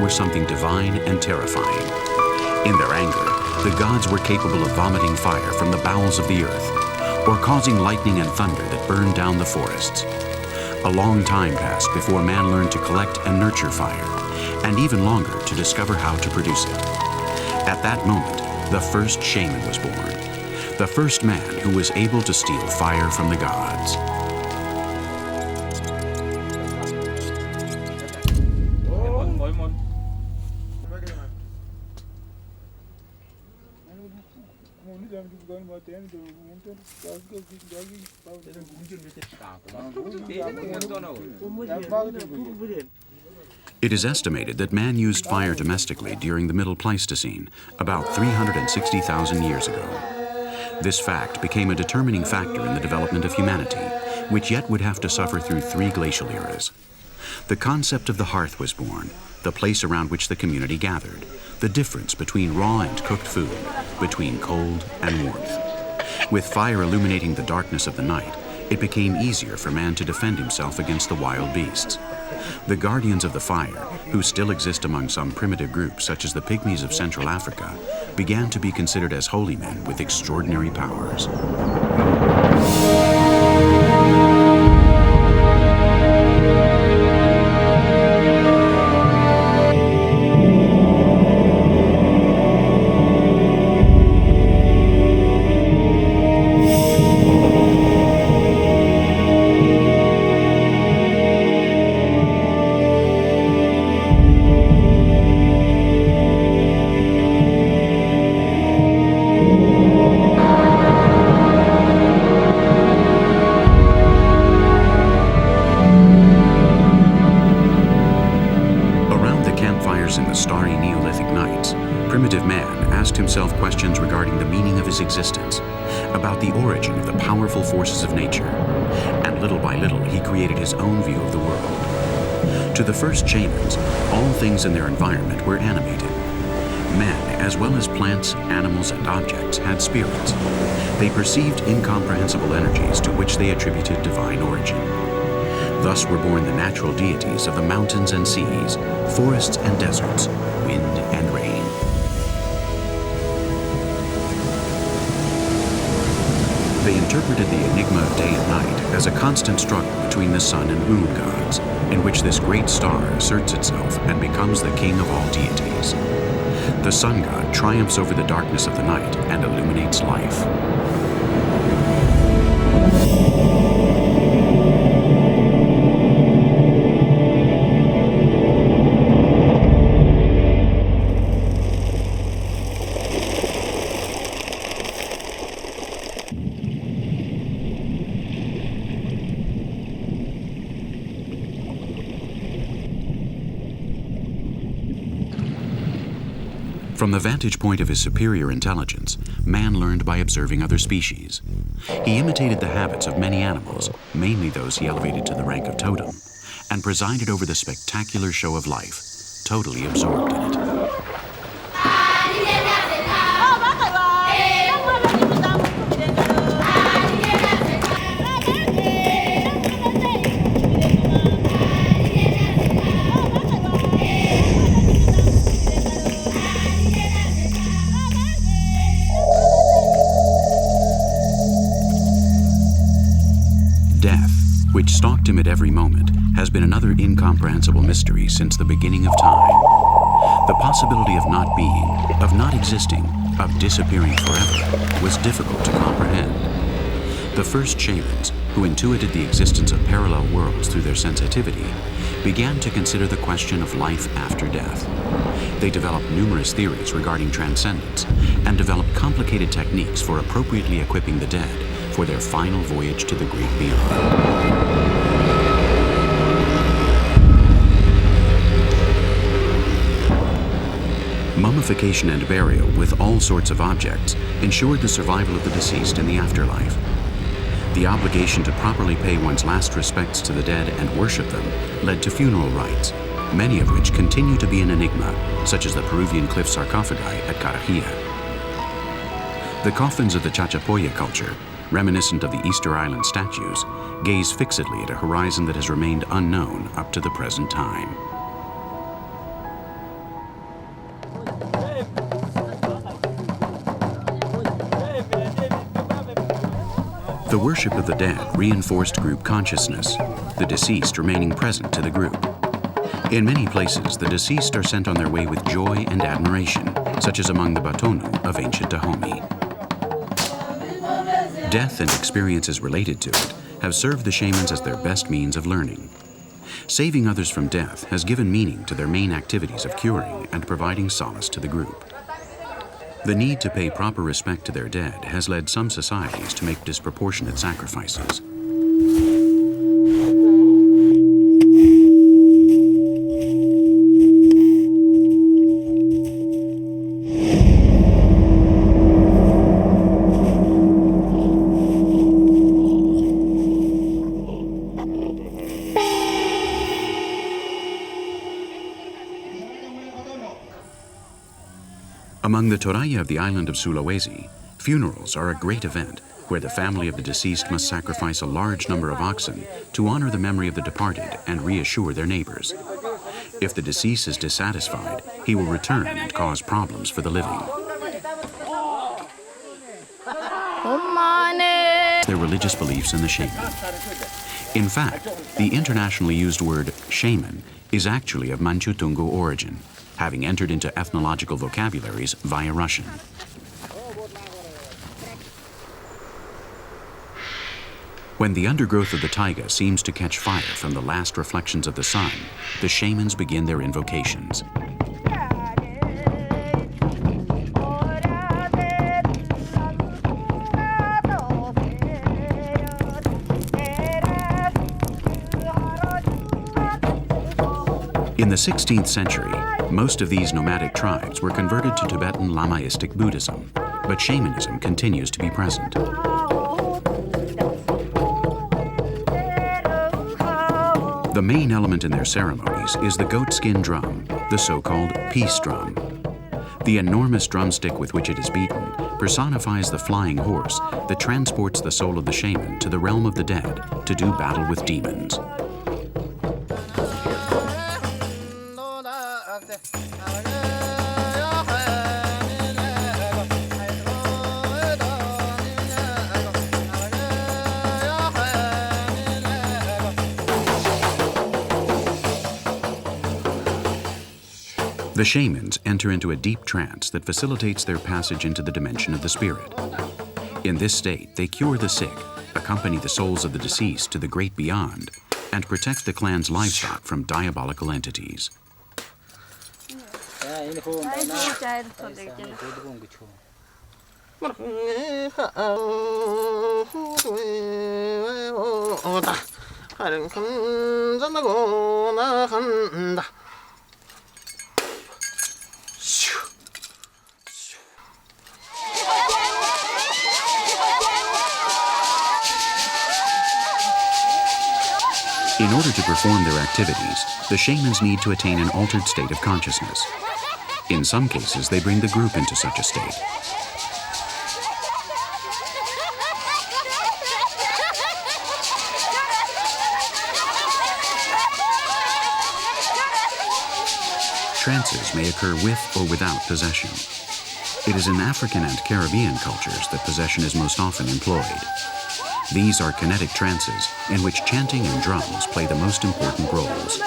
were something divine and terrifying. In their anger, the gods were capable of vomiting fire from the bowels of the earth, or causing lightning and thunder that burned down the forests. A long time passed before man learned to collect and nurture fire, and even longer to discover how to produce it. At that moment, the first shaman was born, the first man who was able to steal fire from the gods. It is estimated that man used fire domestically during the Middle Pleistocene, about 360,000 years ago. This fact became a determining factor in the development of humanity, which yet would have to suffer through 3 glacial eras. The concept of the hearth was born, the place around which the community gathered, the difference between raw and cooked food, between cold and warmth. With fire illuminating the darkness of the night, it became easier for man to defend himself against the wild beasts. The guardians of the fire, who still exist among some primitive groups such as the Pygmies of Central Africa, began to be considered as holy men with extraordinary powers. Questions regarding the meaning of his existence, about the origin of the powerful forces of nature, and little by little he created his own view of the world. To the first shamans, all things in their environment were animated. Men, as well as plants, animals, and objects, had spirits. They perceived incomprehensible energies to which they attributed divine origin. Thus were born the natural deities of the mountains and seas, forests and deserts, wind and rain. They interpreted the enigma of day and night as a constant struggle between the sun and moon gods, in which this great star asserts itself and becomes the king of all deities. The sun god triumphs over the darkness of the night and illuminates life. From the vantage point of his superior intelligence, man learned by observing other species. He imitated the habits of many animals, mainly those he elevated to the rank of totem, and presided over the spectacular show of life, totally absorbed in it. Which stalked him at every moment, has been another incomprehensible mystery since the beginning of time. The possibility of not being, of not existing, of disappearing forever was difficult to comprehend. The first shamans, who intuited the existence of parallel worlds through their sensitivity, began to consider the question of life after death. They developed numerous theories regarding transcendence and developed complicated techniques for appropriately equipping the dead for their final voyage to the great beyond. Mummification and burial with all sorts of objects ensured the survival of the deceased in the afterlife. The obligation to properly pay one's last respects to the dead and worship them led to funeral rites, many of which continue to be an enigma, such as the Peruvian cliff sarcophagi at Carajilla. The coffins of the Chachapoya culture, reminiscent of the Easter Island statues, gaze fixedly at a horizon that has remained unknown up to the present time. The worship of the dead reinforced group consciousness, the deceased remaining present to the group. In many places, the deceased are sent on their way with joy and admiration, such as among the Batonu of ancient Dahomey. Death and experiences related to it have served the shamans as their best means of learning. Saving others from death has given meaning to their main activities of curing and providing solace to the group. The need to pay proper respect to their dead has led some societies to make disproportionate sacrifices. Among the Toraya of the island of Sulawesi, funerals are a great event where the family of the deceased must sacrifice a large number of oxen to honor the memory of the departed and reassure their neighbors. If the deceased is dissatisfied, he will return and cause problems for the living. Their religious beliefs in the shaman. In fact, the internationally used word shaman is actually of Manchu-Tungu origin, having entered into ethnological vocabularies via Russian. When the undergrowth of the taiga seems to catch fire from the last reflections of the sun, the shamans begin their invocations. In the 16th century, most of these nomadic tribes were converted to Tibetan Lamaistic Buddhism, but shamanism continues to be present. The main element in their ceremonies is the goatskin drum, the so-called peace drum. The enormous drumstick with which it is beaten personifies the flying horse that transports the soul of the shaman to the realm of the dead to do battle with demons. The shamans enter into a deep trance that facilitates their passage into the dimension of the spirit. In this state, they cure the sick, accompany the souls of the deceased to the great beyond, and protect the clan's livestock from diabolical entities. In order to perform their activities, the shamans need to attain an altered state of consciousness. In some cases, they bring the group into such a state. Trances may occur with or without possession. It is in African and Caribbean cultures that possession is most often employed. These are kinetic trances in which chanting and drums play the most important roles.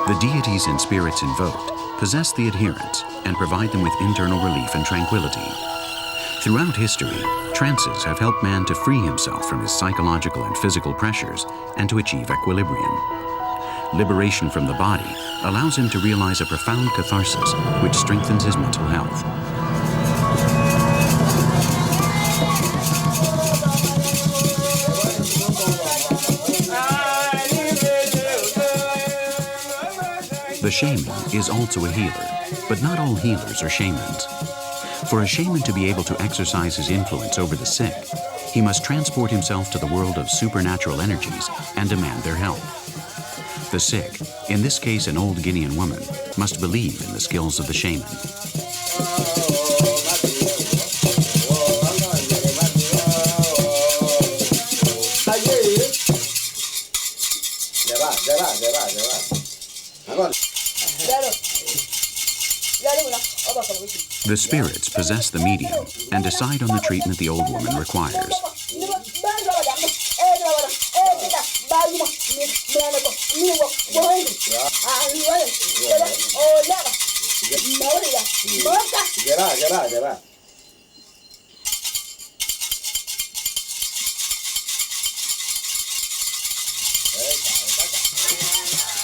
The deities and spirits invoked possess the adherents and provide them with internal relief and tranquility. Throughout history, trances have helped man to free himself from his psychological and physical pressures and to achieve equilibrium. Liberation from the body allows him to realize a profound catharsis which strengthens his mental health. The shaman is also a healer, but not all healers are shamans. For a shaman to be able to exercise his influence over the sick, he must transport himself to the world of supernatural energies and demand their help. The sick, in this case an old Guinean woman, must believe in the skills of the shaman. The spirits possess the medium and decide on the treatment the old woman requires.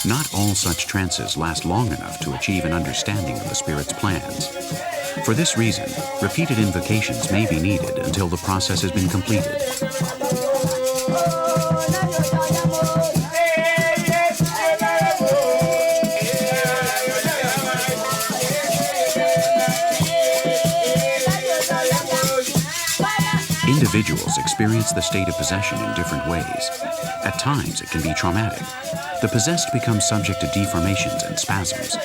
Not all such trances last long enough to achieve an understanding of the spirit's plans. For this reason, repeated invocations may be needed until the process has been completed. Individuals experience the state of possession in different ways. At times, it can be traumatic. The possessed becomes subject to deformations and spasms.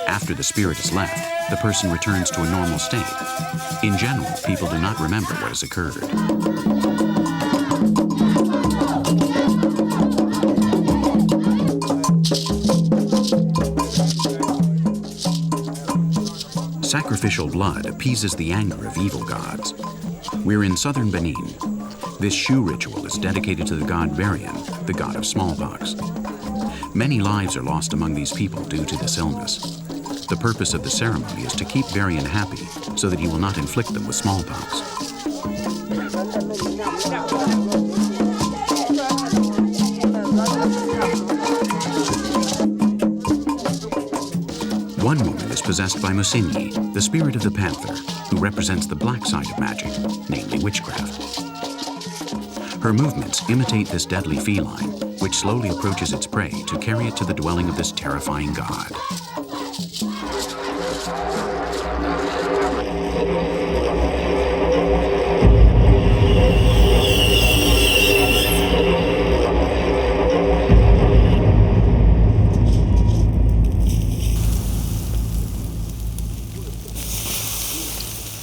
After the spirit is left, the person returns to a normal state. In general, people do not remember what has occurred. Sacrificial blood appeases the anger of evil gods. We're in southern Benin. This shoe ritual is dedicated to the god Varian, the god of smallpox. Many lives are lost among these people due to this illness. The purpose of the ceremony is to keep Varian happy so that he will not inflict them with smallpox. One woman is possessed by Musinyi, the spirit of the panther, who represents the black side of magic, namely witchcraft. Her movements imitate this deadly feline, which slowly approaches its prey to carry it to the dwelling of this terrifying god.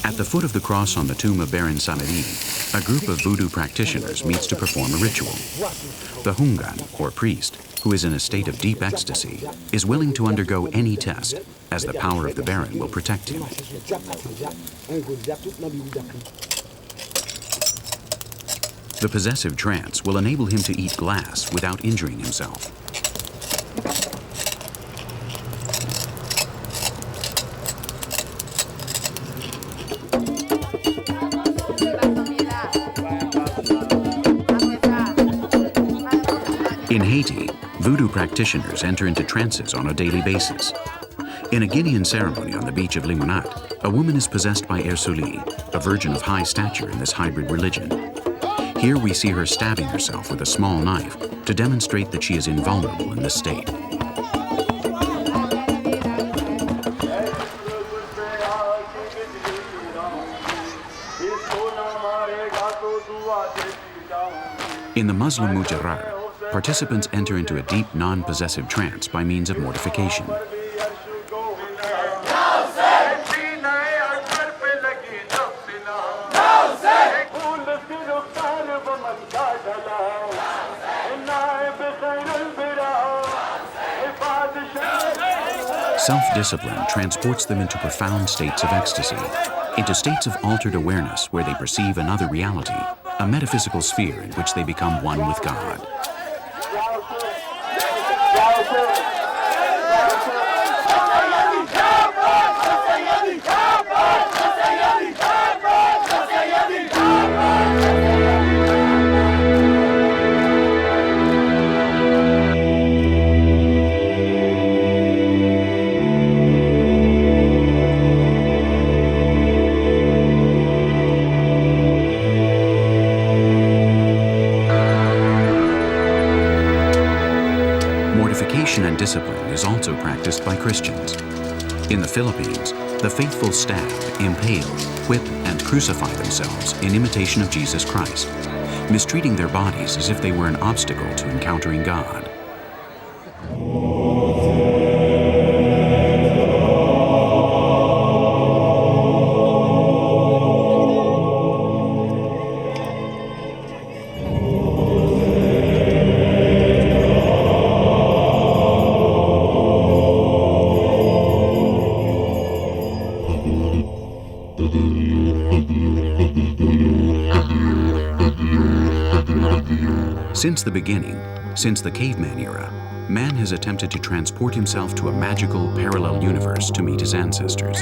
At the foot of the cross on the tomb of Baron Samedi, a group of voodoo practitioners meets to perform a ritual. The Hungan, or priest, who is in a state of deep ecstasy, is willing to undergo any test, as the power of the Baron will protect him. The possessive trance will enable him to eat glass without injuring himself. In Haiti, voodoo practitioners enter into trances on a daily basis. In a Guinean ceremony on the beach of Limonade, a woman is possessed by Ersuli, a virgin of high stature in this hybrid religion. Here we see her stabbing herself with a small knife to demonstrate that she is invulnerable in this state. In the Muslim Mujarrar, participants enter into a deep non-possessive trance by means of mortification. Self-discipline transports them into profound states of ecstasy, into states of altered awareness where they perceive another reality, a metaphysical sphere in which they become one with God. Mortification and discipline is also practiced by Christians. In the Philippines, the faithful stab, impale, whip, and crucify themselves in imitation of Jesus Christ, mistreating their bodies as if they were an obstacle to encountering God. Since the beginning, since the caveman era, man has attempted to transport himself to a magical parallel universe to meet his ancestors.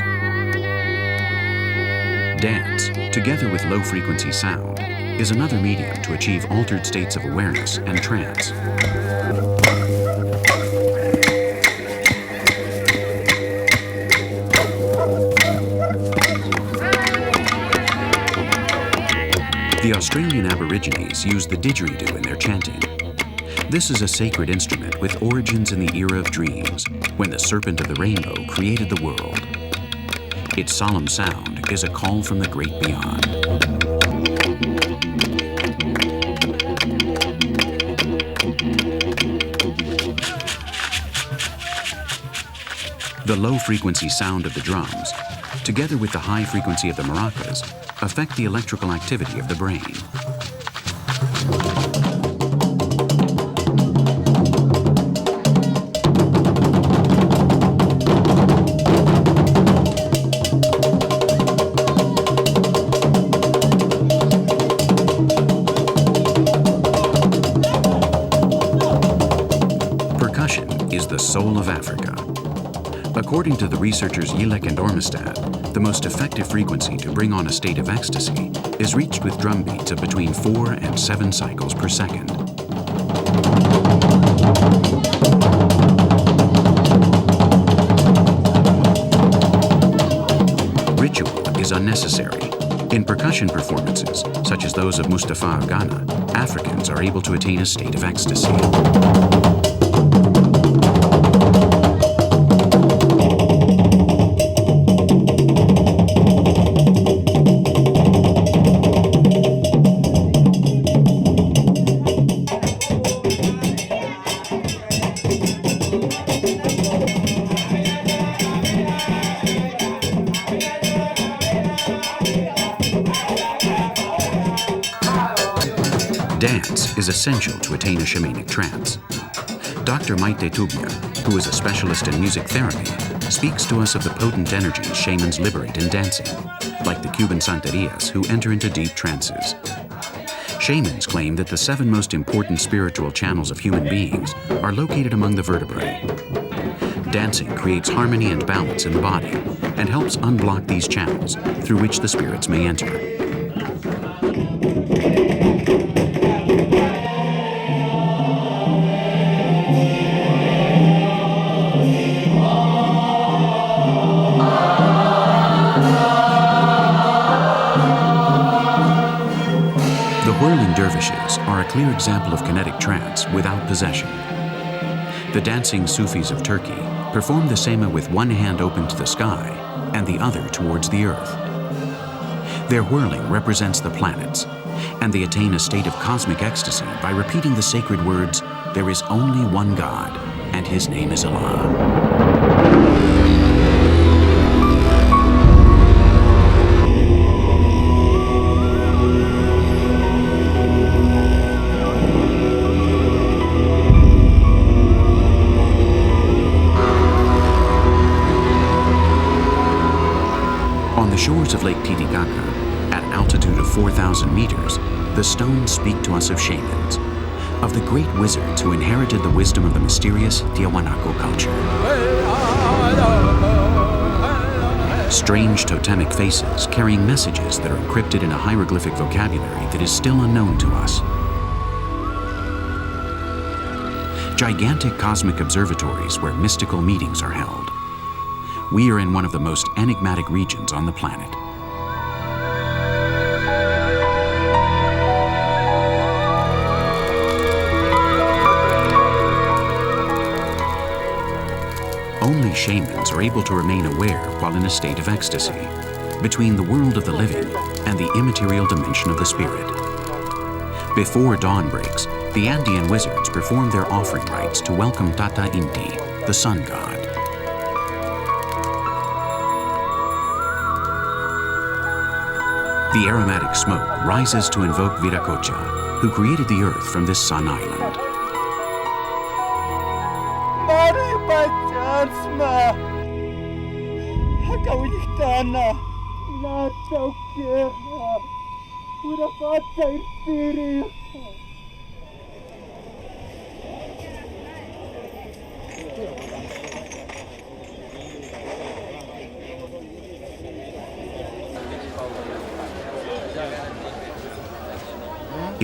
Dance, together with low-frequency sound, is another medium to achieve altered states of awareness and trance. The Australian Aborigines use the didgeridoo in their chanting. This is a sacred instrument with origins in the era of dreams, when the serpent of the rainbow created the world. Its solemn sound is a call from the great beyond. The low-frequency sound of the drums, together with the high frequency of the maracas, affect the electrical activity of the brain. Percussion is the soul of Africa. According to the researchers Yilek and Ormestad, the most effective frequency to bring on a state of ecstasy is reached with drum beats of between 4 and 7 cycles per second. Ritual is unnecessary. In percussion performances, such as those of Mustafa of Ghana, Africans are able to attain a state of ecstasy. Dance is essential to attain a shamanic trance. Dr. Maite Tubia, who is a specialist in music therapy, speaks to us of the potent energies shamans liberate in dancing, like the Cuban Santerias who enter into deep trances. Shamans claim that the 7 most important spiritual channels of human beings are located among the vertebrae. Dancing creates harmony and balance in the body and helps unblock these channels through which the spirits may enter. Whirling dervishes are a clear example of kinetic trance without possession. The dancing Sufis of Turkey perform the sema with one hand open to the sky and the other towards the earth. Their whirling represents the planets, and they attain a state of cosmic ecstasy by repeating the sacred words, "There is only one God, and His name is Allah." On the shores of Lake Titicaca, at an altitude of 4,000 meters, the stones speak to us of shamans, of the great wizards who inherited the wisdom of the mysterious Tiahuanaco culture. Strange totemic faces carrying messages that are encrypted in a hieroglyphic vocabulary that is still unknown to us. Gigantic cosmic observatories where mystical meetings are held. We are in one of the most enigmatic regions on the planet. Only shamans are able to remain aware while in a state of ecstasy, between the world of the living and the immaterial dimension of the spirit. Before dawn breaks, the Andean wizards perform their offering rites to welcome Tata Inti, the sun god. The aromatic smoke rises to invoke Viracocha, who created the earth from this sun island.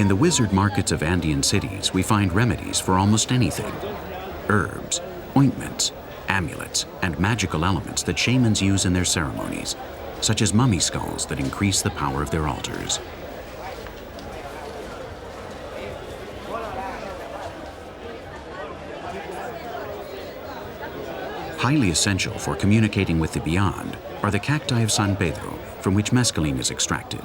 In the wizard markets of Andean cities, we find remedies for almost anything. Herbs, ointments, amulets, and magical elements that shamans use in their ceremonies, such as mummy skulls that increase the power of their altars. Highly essential for communicating with the beyond are the cacti of San Pedro, from which mescaline is extracted.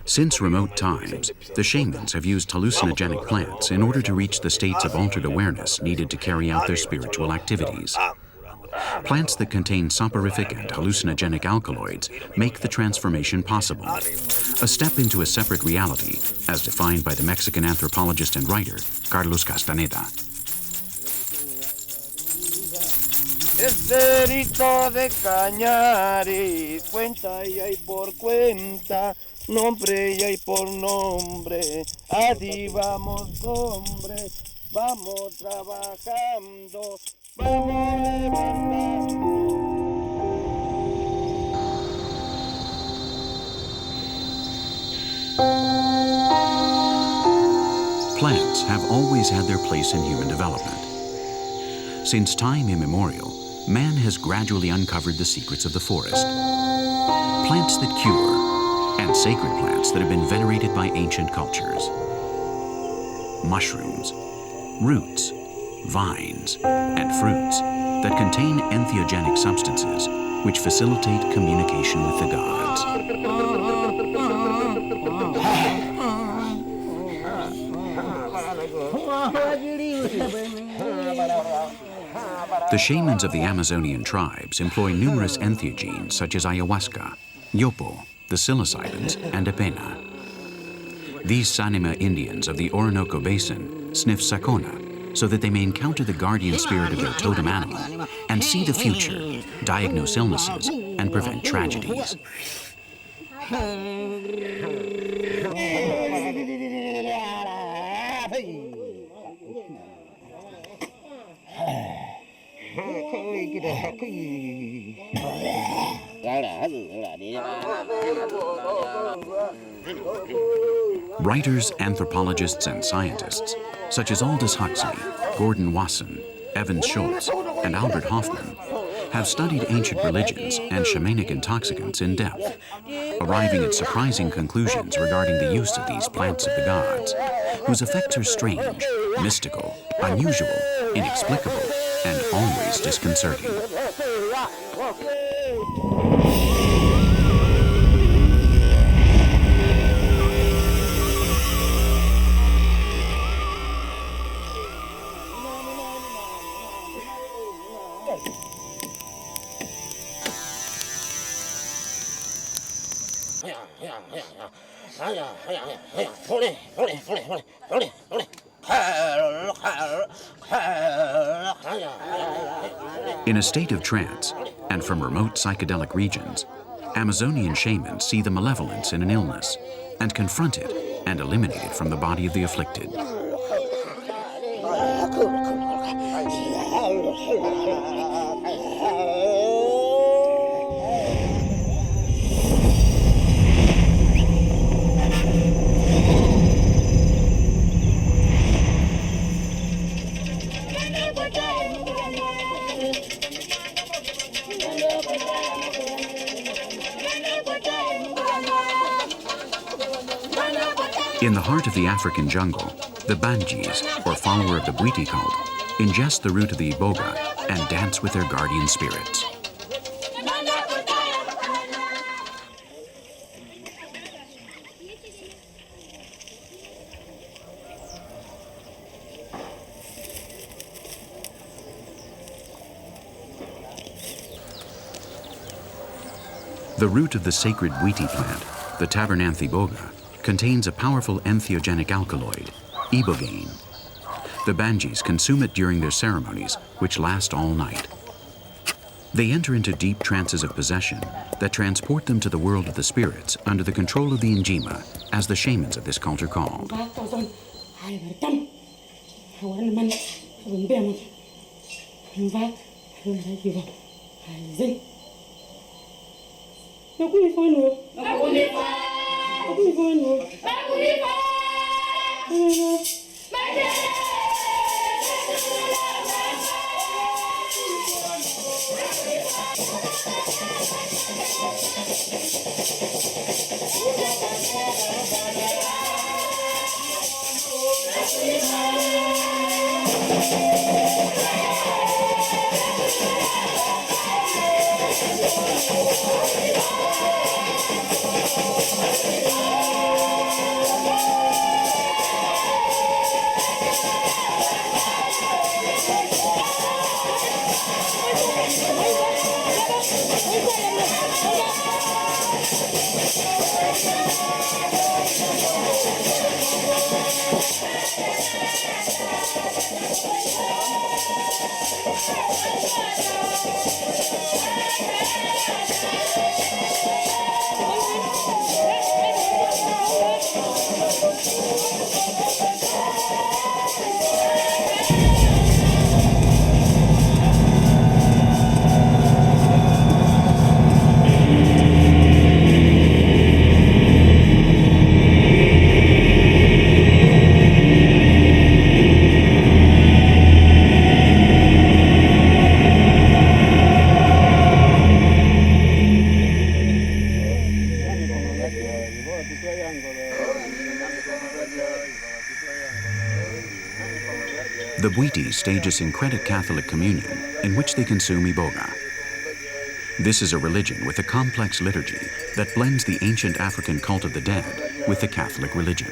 Since remote times, the shamans have used hallucinogenic plants in order to reach the states of altered awareness needed to carry out their spiritual activities. Plants that contain soporific and hallucinogenic alkaloids make the transformation possible, a step into a separate reality, as defined by the Mexican anthropologist and writer Carlos Castaneda. Esterito de cañares, cuenta y hay por cuenta, nombre y hay por nombre, así vamos hombre, vamos trabajando, vamos levantando. Plants have always had their place in human development. Since time immemorial, man has gradually uncovered the secrets of the forest. Plants that cure, and sacred plants that have been venerated by ancient cultures. Mushrooms, roots, vines, and fruits that contain entheogenic substances which facilitate communication with the gods. The shamans of the Amazonian tribes employ numerous entheogenes such as ayahuasca, yopo, the psilocybins, and epena. These Sanima Indians of the Orinoco Basin sniff sakona so that they may encounter the guardian spirit of their totem animal and see the future, diagnose illnesses, and prevent tragedies. Writers, anthropologists, and scientists, such as Aldous Huxley, Gordon Wasson, Evan Schultz, and Albert Hoffman, have studied ancient religions and shamanic intoxicants in depth, arriving at surprising conclusions regarding the use of these plants of the gods, whose effects are strange, mystical, unusual, inexplicable, and always disconcerting. In a state of trance, and from remote psychedelic regions, Amazonian shamans see the malevolence in an illness and confront it and eliminate it from the body of the afflicted. In the heart of the African jungle, the Banjis, or follower of the Bwiti cult, ingest the root of the iboga and dance with their guardian spirits. The root of the sacred Bwiti plant, the Tabernanthe iboga, contains a powerful entheogenic alkaloid, ibogaine. The Banjis consume it during their ceremonies, which last all night. They enter into deep trances of possession that transport them to the world of the spirits under the control of the Njima, as the shamans of this cult are called. The Bwiti stage a syncretic Catholic communion in which they consume iboga. This is a religion with a complex liturgy that blends the ancient African cult of the dead with the Catholic religion.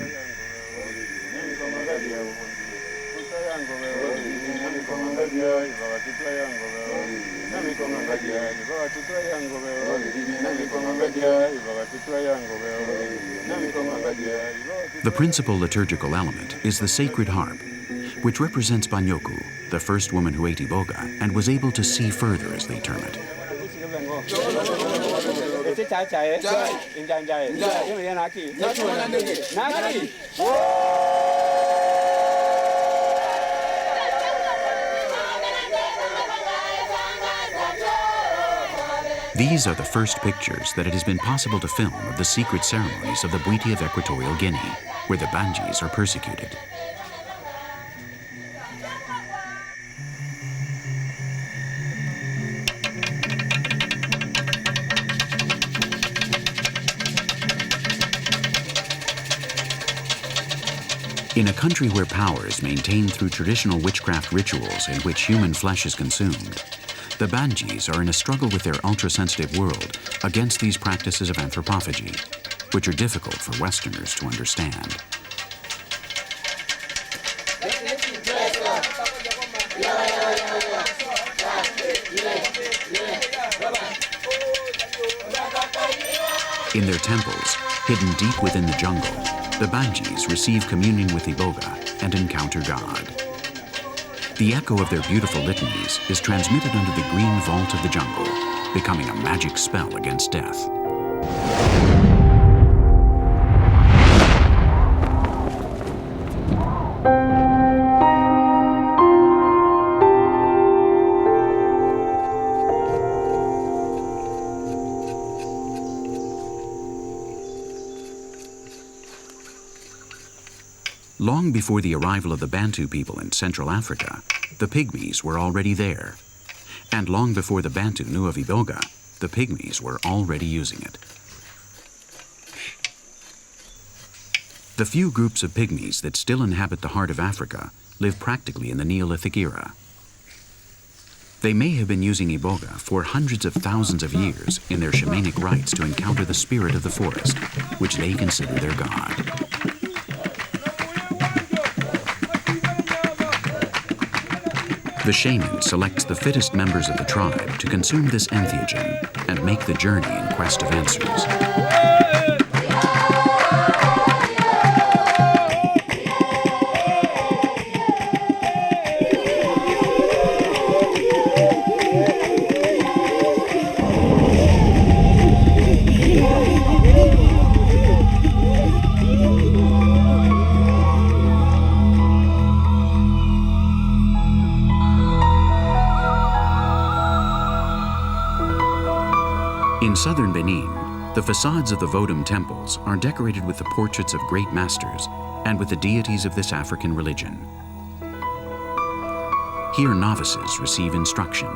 The principal liturgical element is the sacred harp, which represents Banyoku, the first woman who ate iboga and was able to see further, as they term it. These are the first pictures that it has been possible to film of the secret ceremonies of the Bwiti of Equatorial Guinea, where the Banjis are persecuted. In a country where power is maintained through traditional witchcraft rituals in which human flesh is consumed, the Banjis are in a struggle with their ultra-sensitive world against these practices of anthropophagy, which are difficult for Westerners to understand. In their temples, hidden deep within the jungle, the Banjis receive communion with iboga and encounter God. The echo of their beautiful litanies is transmitted under the green vault of the jungle, becoming a magic spell against death. Long before the arrival of the Bantu people in Central Africa, the Pygmies were already there. And long before the Bantu knew of iboga, the Pygmies were already using it. The few groups of Pygmies that still inhabit the heart of Africa live practically in the Neolithic era. They may have been using iboga for hundreds of thousands of years in their shamanic rites to encounter the spirit of the forest, which they consider their god. The shaman selects the fittest members of the tribe to consume this entheogen and make the journey in quest of answers. In southern Benin, the facades of the Vodum temples are decorated with the portraits of great masters and with the deities of this African religion. Here novices receive instruction.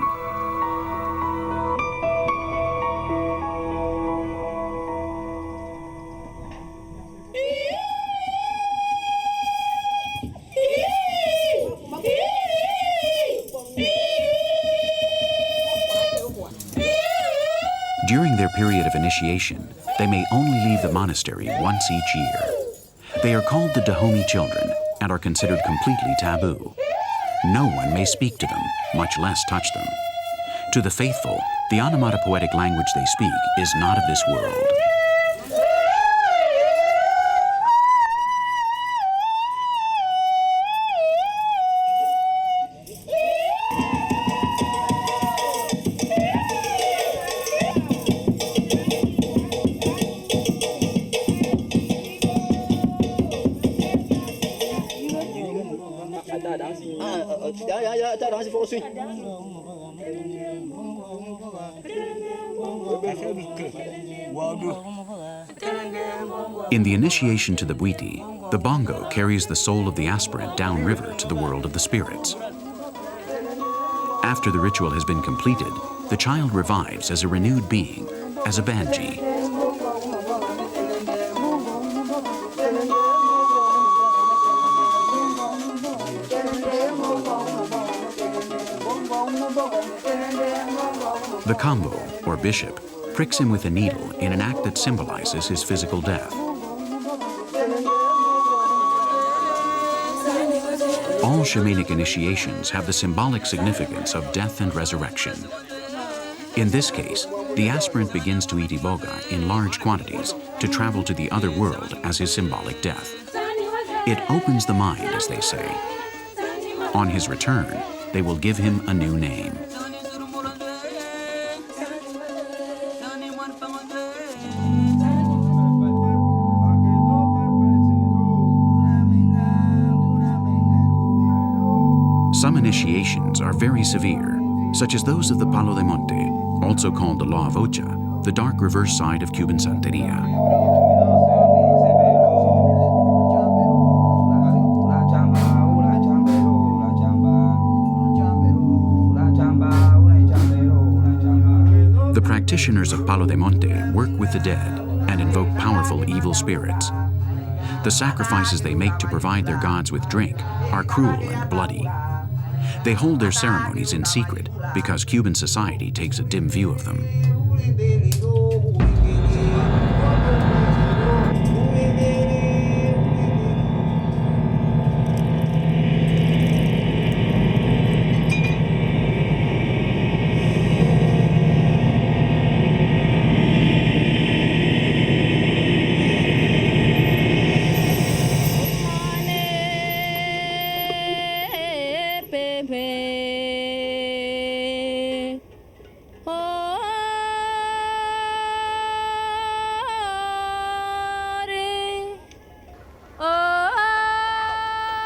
During their period of initiation, they may only leave the monastery once each year. They are called the Dahomey children and are considered completely taboo. No one may speak to them, much less touch them. To the faithful, the onomatopoetic language they speak is not of this world. In the initiation to the Bwiti, the bongo carries the soul of the aspirant downriver to the world of the spirits. After the ritual has been completed, the child revives as a renewed being, as a banji. The kambo, or bishop, pricks him with a needle in an act that symbolizes his physical death. All shamanic initiations have the symbolic significance of death and resurrection. In this case, the aspirant begins to eat iboga in large quantities to travel to the other world as his symbolic death. It opens the mind, as they say. On his return, they will give him a new name. Some initiations are very severe, such as those of the Palo de Monte, also called the Law of Ocha, the dark reverse side of Cuban Santeria. The practitioners of Palo de Monte work with the dead and invoke powerful evil spirits. The sacrifices they make to provide their gods with drink are cruel and bloody. They hold their ceremonies in secret because Cuban society takes a dim view of them.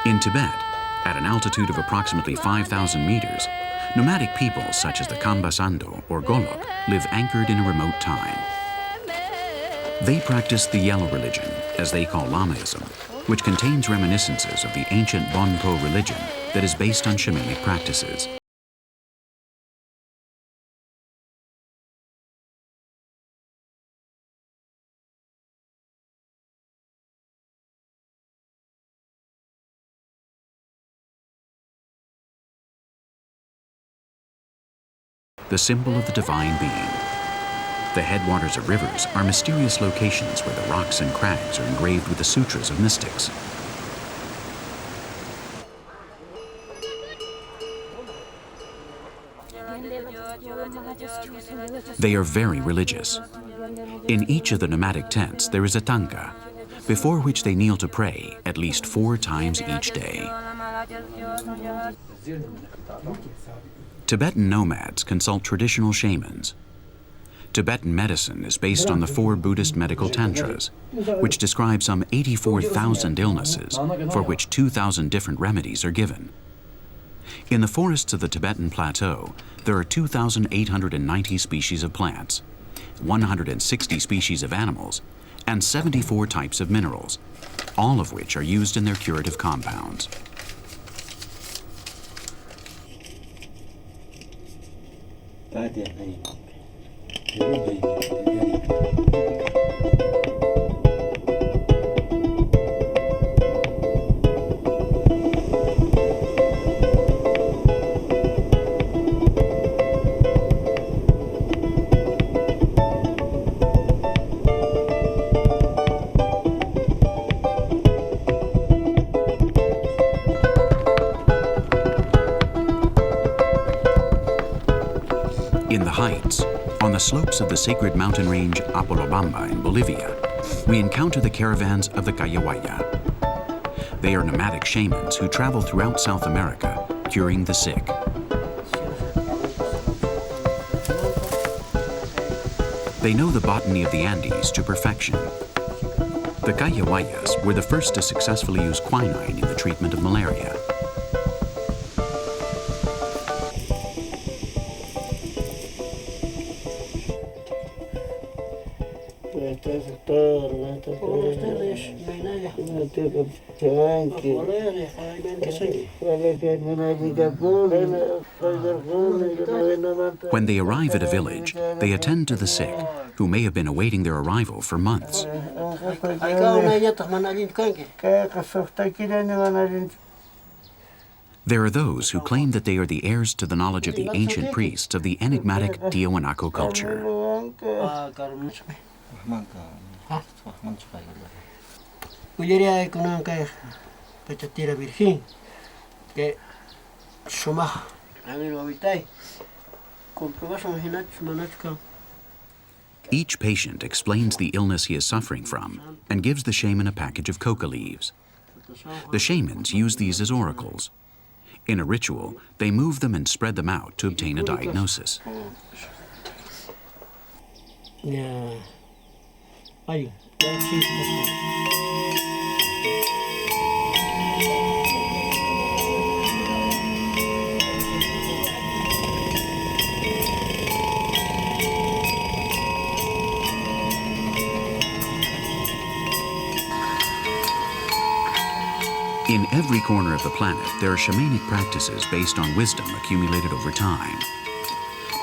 In Tibet, at an altitude of approximately 5,000 meters, nomadic peoples such as the Kambasando or Golok live anchored in a remote time. They practice the yellow religion, as they call Lamaism, which contains reminiscences of the ancient Bonpo religion that is based on shamanic practices. The symbol of the divine being. The headwaters of rivers are mysterious locations where the rocks and crags are engraved with the sutras of mystics. They are very religious. In each of the nomadic tents there is a tanka, before which they kneel to pray at least 4 times each day. Tibetan nomads consult traditional shamans. Tibetan medicine is based on the 4 Buddhist medical tantras, which describe some 84,000 illnesses, for which 2,000 different remedies are given. In the forests of the Tibetan plateau, there are 2,890 species of plants, 160 species of animals, and 74 types of minerals, all of which are used in their curative compounds. In the heights, on the slopes of the sacred mountain range Apolobamba in Bolivia, we encounter the caravans of the Cayawaya. They are nomadic shamans who travel throughout South America, curing the sick. They know the botany of the Andes to perfection. The Cayawayas were the first to successfully use quinine in the treatment of malaria. When they arrive at a village, they attend to the sick, who may have been awaiting their arrival for months. There are those who claim that they are the heirs to the knowledge of the ancient priests of the enigmatic Tiahuanaco culture. Each patient explains the illness he is suffering from and gives the shaman a package of coca leaves. The shamans use these as oracles. In a ritual, they move them and spread them out to obtain a diagnosis. In every corner of the planet, there are shamanic practices based on wisdom accumulated over time.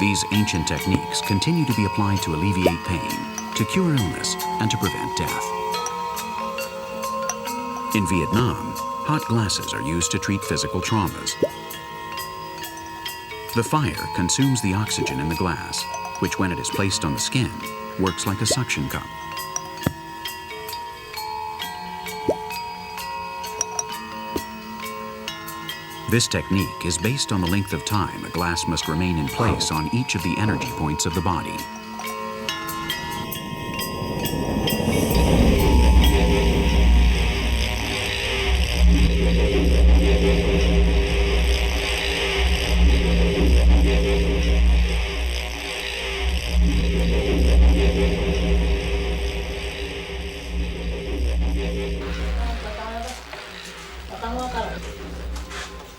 These ancient techniques continue to be applied to alleviate pain, to cure illness, and to prevent death. In Vietnam, hot glasses are used to treat physical traumas. The fire consumes the oxygen in the glass, which when it is placed on the skin, works like a suction cup. This technique is based on the length of time a glass must remain in place on each of the energy points of the body.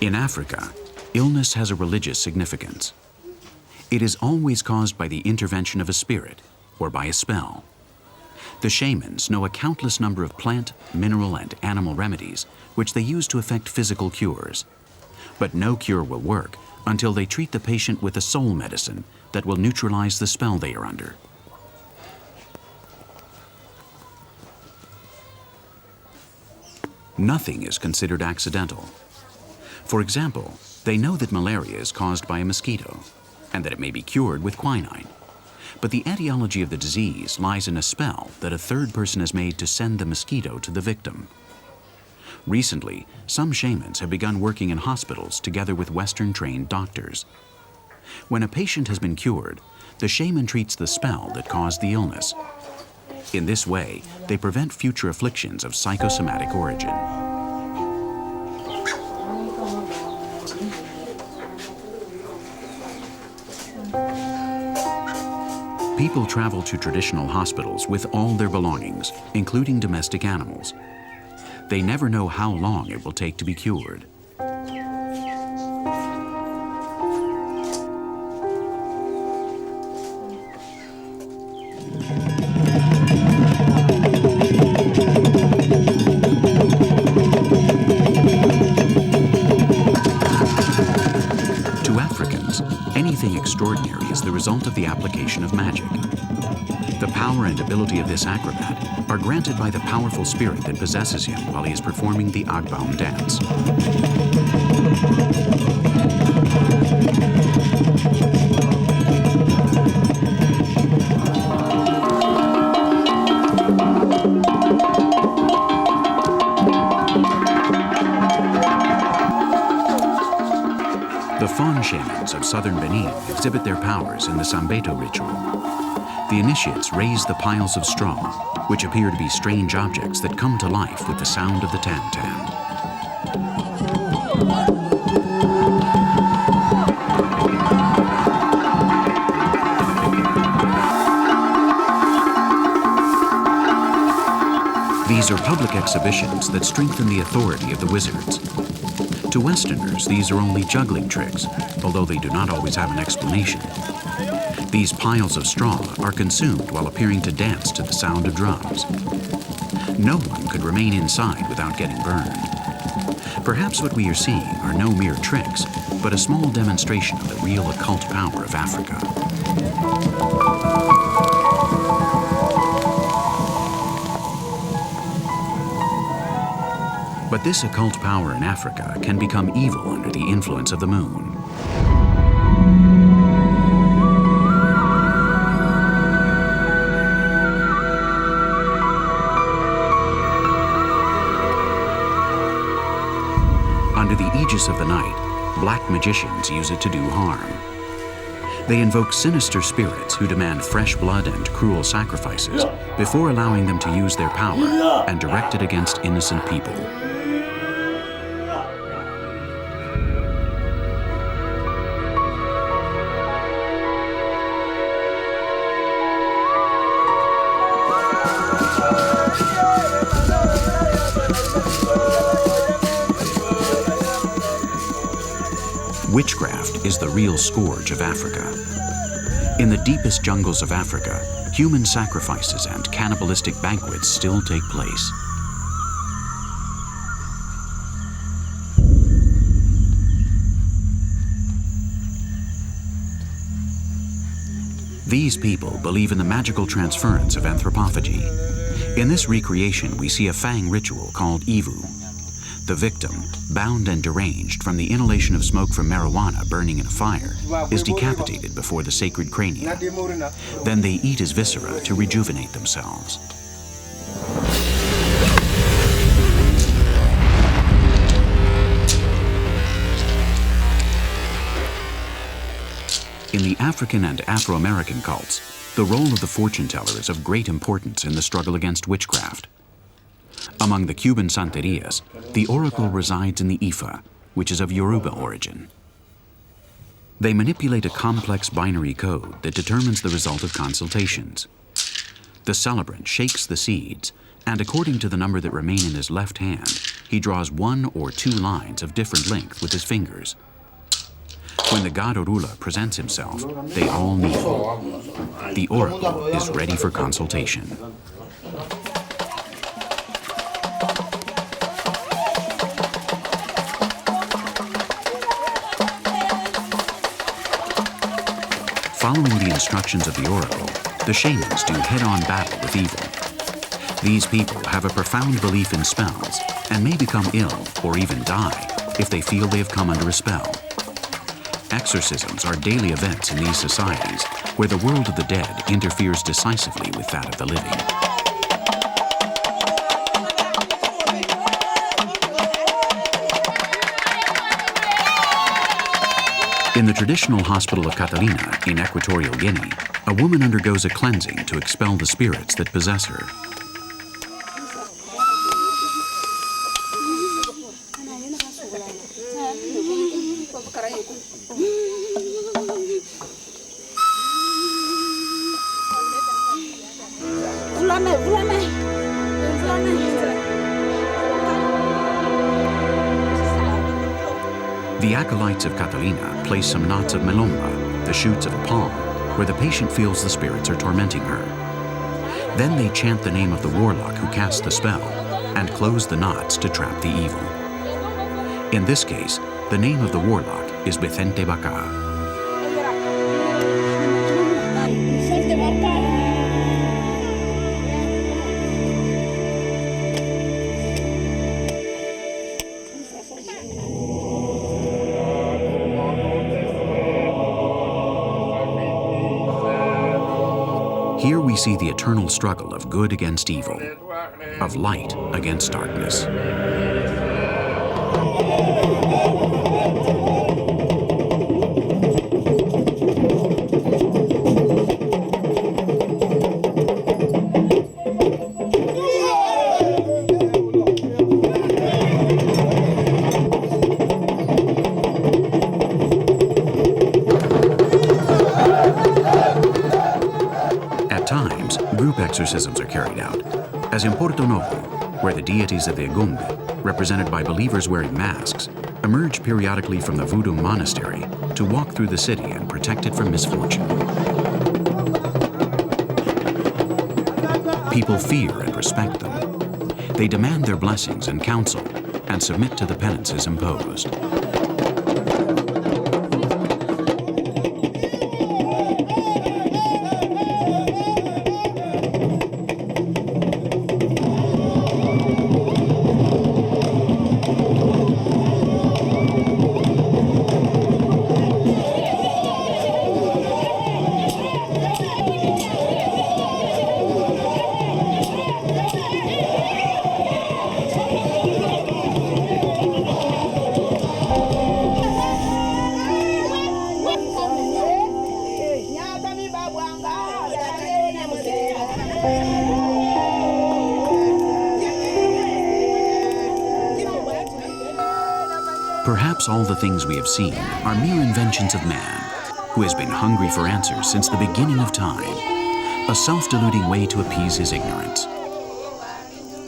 In Africa, illness has a religious significance. It is always caused by the intervention of a spirit or by a spell. The shamans know a countless number of plant, mineral, and animal remedies which they use to effect physical cures. But no cure will work until they treat the patient with a soul medicine that will neutralize the spell they are under. Nothing is considered accidental. For example, they know that malaria is caused by a mosquito and that it may be cured with quinine. But the etiology of the disease lies in a spell that a third person has made to send the mosquito to the victim. Recently, some shamans have begun working in hospitals together with Western-trained doctors. When a patient has been cured, the shaman treats the spell that caused the illness. In this way, they prevent future afflictions of psychosomatic origin. People travel to traditional hospitals with all their belongings, including domestic animals. They never know how long it will take to be cured. anything extraordinary is the result of the application of magic. The power and ability of this acrobat are granted by the powerful spirit that possesses him while he is performing the Agbaum dance. The Fawn Shamans of southern Benin exhibit their powers in the Sambeto ritual. The initiates raise the piles of straw, which appear to be strange objects that come to life with the sound of the tam-tam. These are public exhibitions that strengthen the authority of the wizards. To Westerners, these are only juggling tricks, although they do not always have an explanation. These piles of straw are consumed while appearing to dance to the sound of drums. No one could remain inside without getting burned. Perhaps what we are seeing are no mere tricks, but a small demonstration of the real occult power of Africa. But this occult power in Africa can become evil under the influence of the moon. Under the aegis of the night, black magicians use it to do harm. They invoke sinister spirits who demand fresh blood and cruel sacrifices before allowing them to use their power and direct it against innocent people. Witchcraft is the real scourge of Africa. In the deepest jungles of Africa, human sacrifices and cannibalistic banquets still take place. These people believe in the magical transference of anthropophagy. In this recreation, we see a Fang ritual called Ivu. The victim, bound and deranged from the inhalation of smoke from marijuana burning in a fire, is decapitated before the sacred cranium. Then they eat his viscera to rejuvenate themselves. In the African and Afro-American cults, the role of the fortune teller is of great importance in the struggle against witchcraft. Among the Cuban Santerias, the oracle resides in the Ifa, which is of Yoruba origin. They manipulate a complex binary code that determines the result of consultations. The celebrant shakes the seeds, and according to the number that remain in his left hand, he draws 1 or 2 lines of different length with his fingers. When the god Orula presents himself, they all kneel. The oracle is ready for consultation. Following the instructions of the oracle, the shamans do head-on battle with evil. These people have a profound belief in spells and may become ill or even die if they feel they have come under a spell. Exorcisms are daily events in these societies where the world of the dead interferes decisively with that of the living. In the traditional hospital of Catalina in Equatorial Guinea, a woman undergoes a cleansing to expel the spirits that possess her. The acolytes of Catalina place some knots of melomba, the shoots of a palm, where the patient feels the spirits are tormenting her. Then they chant the name of the warlock who cast the spell and close the knots to trap the evil. In this case, the name of the warlock is Vicente Baca. Here we see the eternal struggle of good against evil, of light against darkness. At times, group exorcisms are carried out, as in Porto Novo, where the deities of the Agumbe, represented by believers wearing masks, emerge periodically from the voodoo monastery to walk through the city and protect it from misfortune. People fear and respect them. They demand their blessings and counsel and submit to the penances imposed. Perhaps all the things we have seen are mere inventions of man, who has been hungry for answers since the beginning of time, a self-deluding way to appease his ignorance.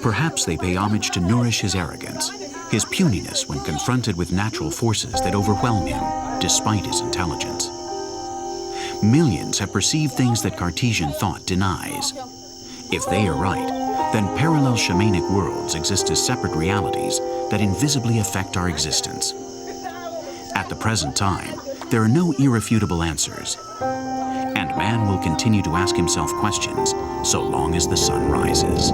Perhaps they pay homage to nourish his arrogance, his puniness when confronted with natural forces that overwhelm him despite his intelligence. Millions have perceived things that Cartesian thought denies. If they are right, then parallel shamanic worlds exist as separate realities that invisibly affect our existence. At the present time, there are no irrefutable answers, and man will continue to ask himself questions so long as the sun rises.